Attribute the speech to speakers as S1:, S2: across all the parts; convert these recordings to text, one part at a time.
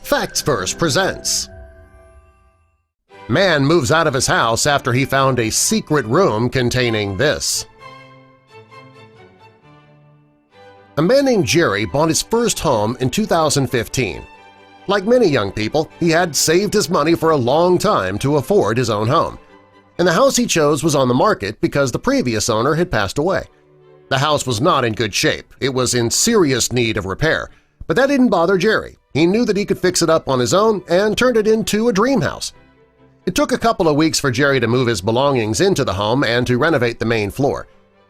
S1: Facts Verse presents. Man moves out of his house after he found a secret room containing this. A man named Jerry bought his first home in 2015. Like many young people, he had saved his money for a long time to afford his own home. And the house he chose was on the market because the previous owner had passed away. The house was not in good shape. It was in serious need of repair. But that didn't bother Jerry. He knew that he could fix it up on his own and turned it into a dream house. It took a couple of weeks for Jerry to move his belongings into the home and to renovate the main floor.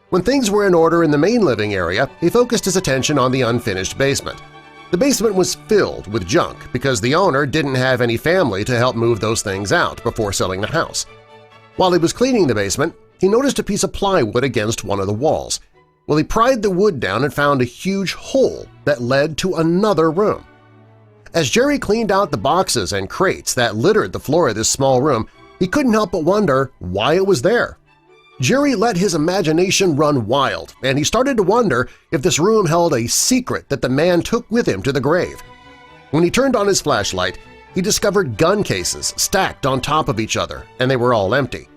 S1: When things were in order in the main living area, he focused his attention on the unfinished basement. The basement was filled with junk because the owner didn't have any family to help move those things out before selling the house. While he was cleaning the basement, he noticed a piece of plywood against one of the walls. Well, he pried the wood down and found a huge hole that led to another room. As Jerry cleaned out the boxes and crates that littered the floor of this small room, he couldn't help but wonder why it was there. Jerry let his imagination run wild, and he started to wonder if this room held a secret that the man took with him to the grave. When he turned on his flashlight, he discovered gun cases stacked on top of each other, and they were all empty.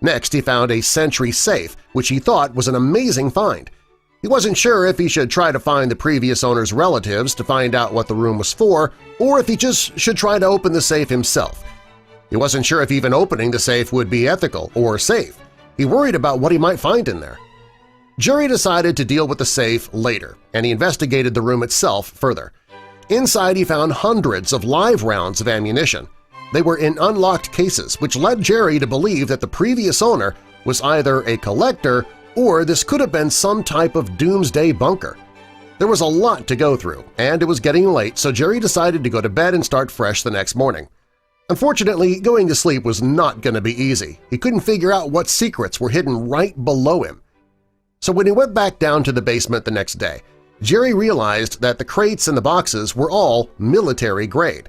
S1: Next, he found a Sentry safe, which he thought was an amazing find. He wasn't sure if he should try to find the previous owner's relatives to find out what the room was for, or if he just should try to open the safe himself. He wasn't sure if even opening the safe would be ethical or safe. He worried about what he might find in there. Jerry decided to deal with the safe later, and he investigated the room itself further. Inside he found hundreds of live rounds of ammunition. They were in unlocked cases, which led Jerry to believe that the previous owner was either a collector or this could have been some type of doomsday bunker. There was a lot to go through, and it was getting late, so Jerry decided to go to bed and start fresh the next morning. Unfortunately, going to sleep was not going to be easy. He couldn't figure out what secrets were hidden right below him. So when he went back down to the basement the next day, Jerry realized that the crates and the boxes were all military grade.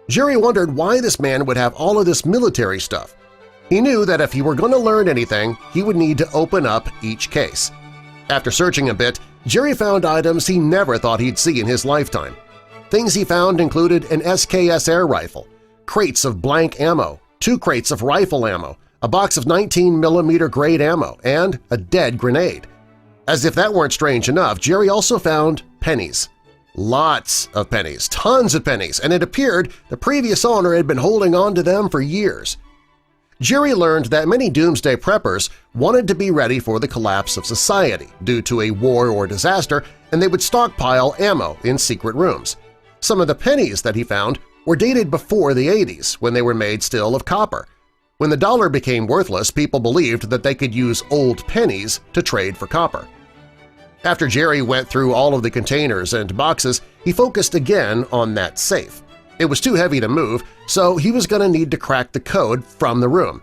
S1: Jerry wondered why this man would have all of this military stuff. He knew that if he were going to learn anything, he would need to open up each case. After searching a bit, Jerry found items he never thought he'd see in his lifetime. Things he found included an SKS air rifle, crates of blank ammo, 2 crates of rifle ammo, a box of 19mm grade ammo, and a dead grenade. As if that weren't strange enough, Jerry also found pennies. Lots of pennies, tons of pennies, and it appeared the previous owner had been holding on to them for years. Jerry learned that many doomsday preppers wanted to be ready for the collapse of society due to a war or disaster, and they would stockpile ammo in secret rooms. Some of the pennies that he found were dated before the 80s, when they were made still of copper. When the dollar became worthless, people believed that they could use old pennies to trade for copper. After Jerry went through all of the containers and boxes, he focused again on that safe. It was too heavy to move, so he was going to need to crack the code from the room.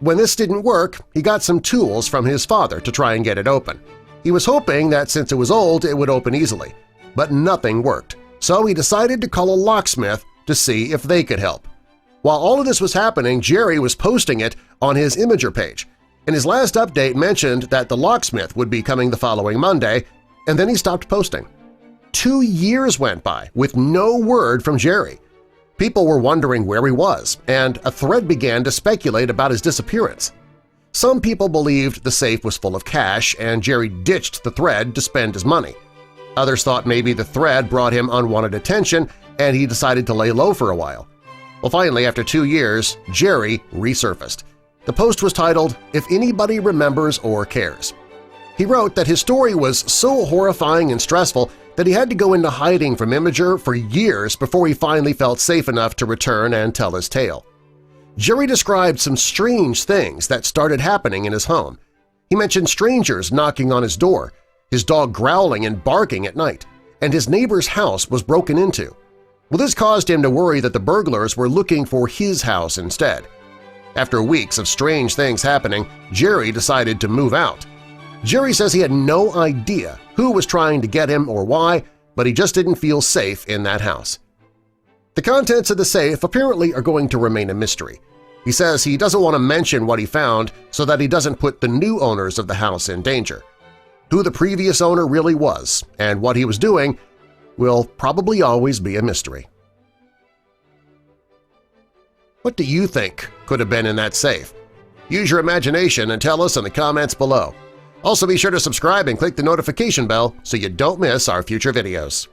S1: When this didn't work, he got some tools from his father to try and get it open. He was hoping that since it was old, it would open easily, but nothing worked, so he decided to call a locksmith to see if they could help. While all of this was happening, Jerry was posting it on his Imgur page, and his last update mentioned that the locksmith would be coming the following Monday, and then he stopped posting. 2 years went by with no word from Jerry. People were wondering where he was, and a thread began to speculate about his disappearance. Some people believed the safe was full of cash and Jerry ditched the thread to spend his money. Others thought maybe the thread brought him unwanted attention and he decided to lay low for a while. Well, finally, after 2 years, Jerry resurfaced. The post was titled, "If Anybody Remembers or Cares." He wrote that his story was so horrifying and stressful that he had to go into hiding from Imgur for years before he finally felt safe enough to return and tell his tale. Jerry described some strange things that started happening in his home. He mentioned strangers knocking on his door, his dog growling and barking at night, and his neighbor's house was broken into. Well, this caused him to worry that the burglars were looking for his house instead. After weeks of strange things happening, Jerry decided to move out. Jerry says he had no idea who was trying to get him or why, but he just didn't feel safe in that house. The contents of the safe apparently are going to remain a mystery. He says he doesn't want to mention what he found so that he doesn't put the new owners of the house in danger. Who the previous owner really was and what he was doing will probably always be a mystery. What do you think could have been in that safe? Use your imagination and tell us in the comments below. Also be sure to subscribe and click the notification bell so you don't miss our future videos.